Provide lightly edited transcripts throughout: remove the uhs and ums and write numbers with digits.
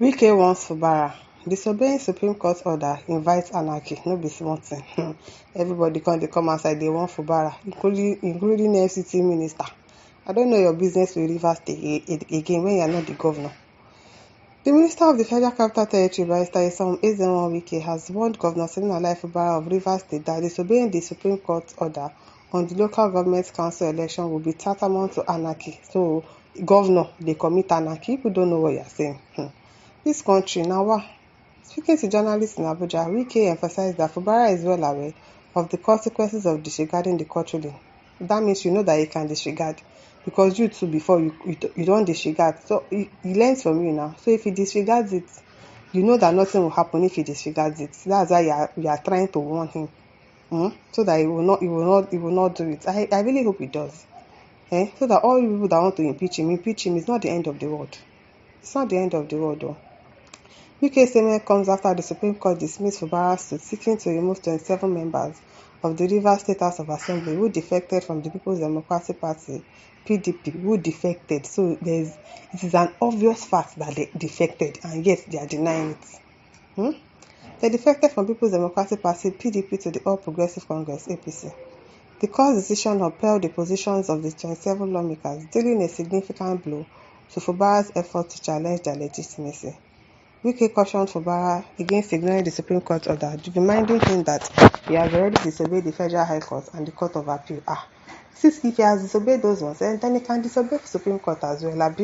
Wike wants Fubara. Disobeying Supreme Court order invites anarchy. No be small thing. Everybody come outside, they want Fubara, including FCT minister. I don't know your business with Rivers State again when you are not the governor. The Minister of the Federal Capital Territory, Barrister Isom Ezenwa Wike, has warned Governor Siminalayi Fubara of Rivers State that disobeying the Supreme Court order on the local government council election will be tantamount to anarchy. So, Governor, they commit anarchy. People don't know what you are saying. This country, now what? Speaking to journalists in Abuja, Wike emphasized that Fubara is well aware of the consequences of disregarding the court ruling. That means you know that you can disregard, because you too before you don't disregard. So he learns from you now. So if he disregards it, you know that nothing will happen if he disregards it. That's why you are trying to warn him, so that he will not do it. I really hope he does. So that all you people that want to impeach him is not the end of the world. It's not the end of the world though. UK statement comes after the Supreme Court dismissed Fubara's suit seeking to remove 27 members of the Rivers State House of Assembly who defected from the People's Democratic Party (PDP), who defected. So it is an obvious fact that they defected, and yet they are denying it. They defected from People's Democratic Party (PDP) to the All Progressive Congress (APC). The court's decision upheld the positions of the 27 lawmakers, dealing a significant blow to Fubara's effort to challenge their legitimacy. Wike cautioned Fubara against ignoring the Supreme Court order, reminding him that he has already disobeyed the Federal High Court and the Court of Appeal. Since if he has disobeyed those ones, then he can disobey the Supreme Court as well.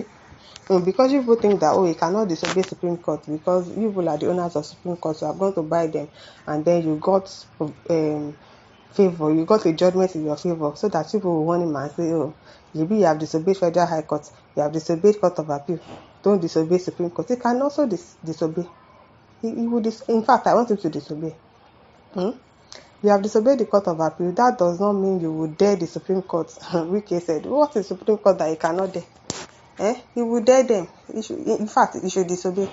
Because you people think that, he cannot disobey Supreme Court because you people are the owners of Supreme Court, so I'm going to buy them, and then you got favor, you got a judgment in your favor, so that people will want him and say, maybe you have disobeyed Federal High Court, you have disobeyed Court of Appeal, don't disobey Supreme Court. He can also disobey. He would in fact, I want him to disobey. You have disobeyed the Court of Appeal. That does not mean you will dare the Supreme Court. Wike said, what is Supreme Court that he cannot dare? He will dare them. He should disobey.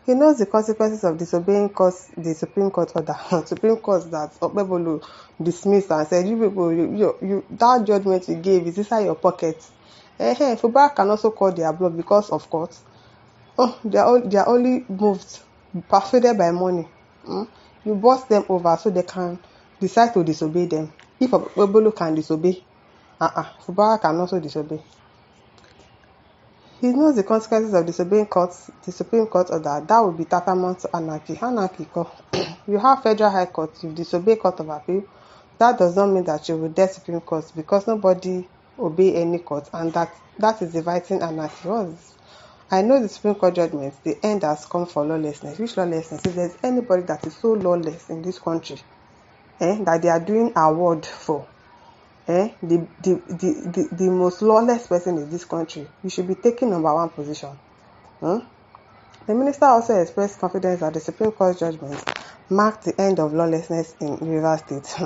He knows the consequences of disobeying the Supreme Court order. Supreme Court that Okpebolo dismissed and said, you people, you that judgment you gave is inside your pocket. Fubara can also call their bluff because of course, they are only moved, persuaded by money. You boss them over so they can decide to disobey them. If Okpebolo can disobey, Fubara can also disobey. He knows the consequences of disobeying the Supreme Court order. That would be tantamount to anarchy. You have Federal High Court, you disobey Court of Appeal. That does not mean that you will dare Supreme Court, because nobody obey any court, and that is inviting anarchy. I know the Supreme Court judgment, the end has come for lawlessness. Which lawlessness? If there's anybody that is so lawless in this country, that they are doing award for, the most lawless person in this country, you should be taking #1 position. The minister also expressed confidence that the Supreme Court judgment marked the end of lawlessness in Rivers State.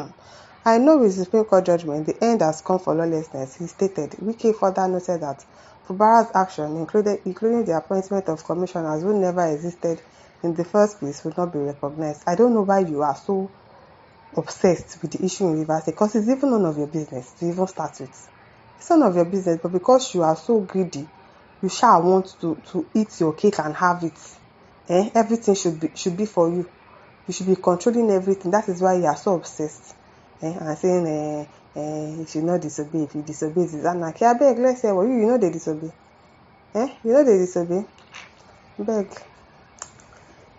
I know with the Supreme Court judgment, the end has come for lawlessness, he stated. Wike further noted that Fubara's action, including the appointment of commissioners who never existed in the first place, would not be recognized. I don't know why you are so obsessed with the issue in Rivers State, because it's even none of your business to even start with. It's none of your business, but because you are so greedy, you shall want to eat your cake and have it. Everything should be for you. You should be controlling everything. That is why you are so obsessed. And saying you should not disobey. If you disobey, it's anarchy. I beg, let's say, you know they disobey. You know they disobey. Beg.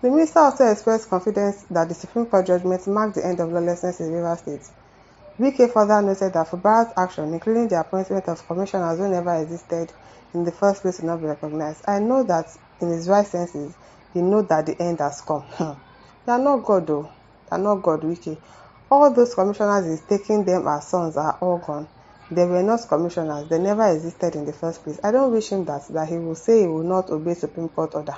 The minister also expressed confidence that the Supreme Court judgment marked the end of lawlessness in Rivers State. Wike further noted that Fubara's action, including the appointment of commissioners who never existed in the first place, will not be recognized. I know that in his right senses, he knows that the end has come. They are not God though. They are not God, Wike. All those commissioners he's taking them as sons are all gone. They were not commissioners. They never existed in the first place. I don't wish him that he will say he will not obey Supreme Court order.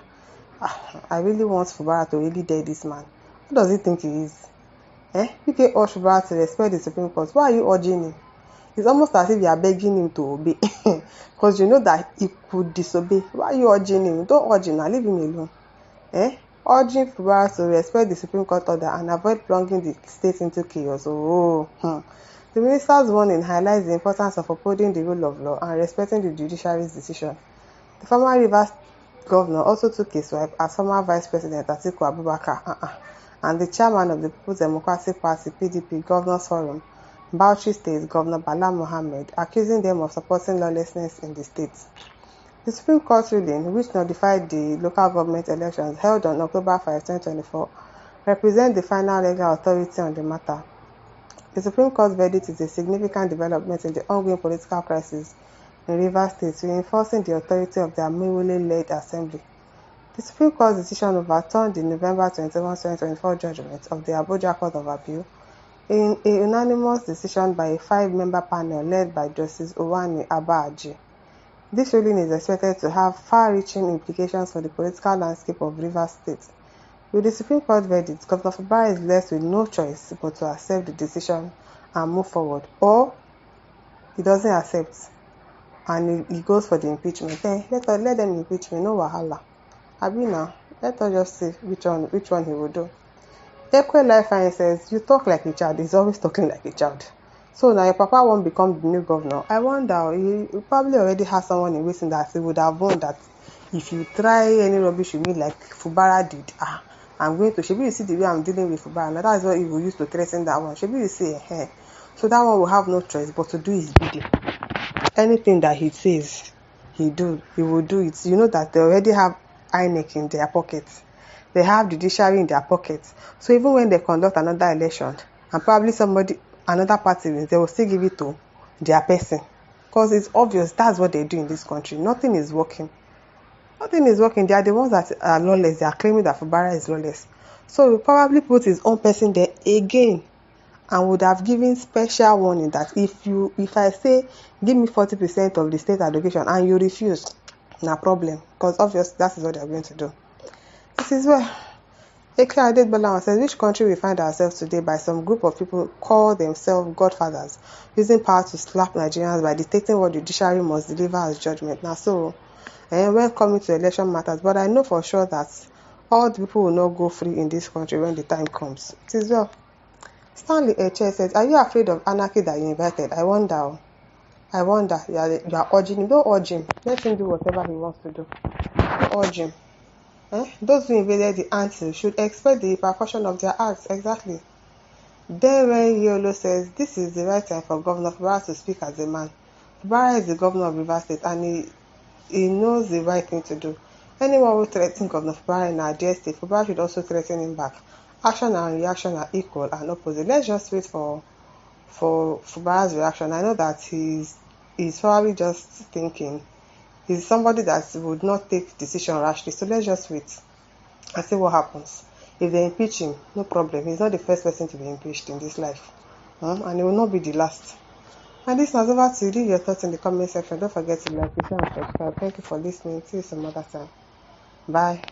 I really want Fubara to really dare this man. What does he think he is? Wike urged Fubara to respect the Supreme Court. Why are you urging him? It's almost as if you are begging him to obey. Because you know that he could disobey. Why are you urging him? Don't urge him now. Leave him alone. Urging Fubara to respect the Supreme Court order and avoid plunging the state into chaos. The minister's warning highlights the importance of upholding the rule of law and respecting the judiciary's decision. The former Rivers governor also took his wife as former Vice President Atiku Abubakar and the chairman of the People's Democratic Party (PDP) Governors Forum, Bauchi State Governor Bala Mohammed, accusing them of supporting lawlessness in the state. The Supreme Court ruling, which nullified the local government elections held on October 5, 2024, represents the final legal authority on the matter. The Supreme Court's verdict is a significant development in the ongoing political crisis in Rivers State, reinforcing the authority of the Amewole-led assembly. The Supreme Court's decision overturned the November 21, 2024 judgment of the Abuja Court of Appeal in a unanimous decision by a 5-member panel led by Justice Owani Abaji. This ruling is expected to have far-reaching implications for the political landscape of Rivers State. With the Supreme Court verdict, Governor Fubara is left with no choice but to accept the decision and move forward, or he doesn't accept and he goes for the impeachment. Let them impeach me, no wahala. Abi now, let us just see which one he will do. Ekwe Lifeline says, you talk like a child. He's always talking like a child. So now your papa won't become the new governor. I wonder, he probably already has someone in waiting that he would have known that if you try any rubbish with me like Fubara did, I'm going to, Shebi, you see the way I'm dealing with Fubara. Now that's what he will use to threaten that one. Shebi, you see, so that one will have no choice but to do his bidding. Anything that he says, he will do it. You know that they already have INEC in their pockets. They have judiciary in their pockets. So even when they conduct another election, and probably another party wins, they will still give it to their person. Because it's obvious that's what they do in this country. Nothing is working. Nothing is working. They are the ones that are lawless. They are claiming that Fubara is lawless. So he probably put his own person there again and would have given special warning that if I say give me 40% of the state allocation and you refuse, no problem. Because obviously that is what they are going to do. This is where Ekla Adedbola says, which country we find ourselves today by some group of people call themselves godfathers, using power to slap Nigerians by dictating what judiciary must deliver as judgment. Now, so, when coming to election matters, but I know for sure that all the people will not go free in this country when the time comes. It is well. Stanley H.S. says, are you afraid of Anarchy that you invited? I wonder. You are urging him. Don't urge him. Let him do whatever he wants to do. Don't urge him. Those who invaded the ant should expect the repercussion of their acts. Exactly. Then when Yolo says, this is the right time for Governor Fubara to speak as a man. Fubara is the governor of Rivers State and he knows the right thing to do. Anyone who threatens Governor Fubara in our dear state, Fubara should also threaten him back. Action and reaction are equal and opposite. Let's just wait for Fubara's reaction. I know that he's probably just thinking. He's somebody that would not take decision rashly. So let's just wait and see what happens. If they impeach him, no problem. He's not the first person to be impeached in this life. And he will not be the last. And this is over to you. Leave your thoughts in the comment section. Don't forget to like, share, and subscribe. Thank you for listening. See you some other time. Bye.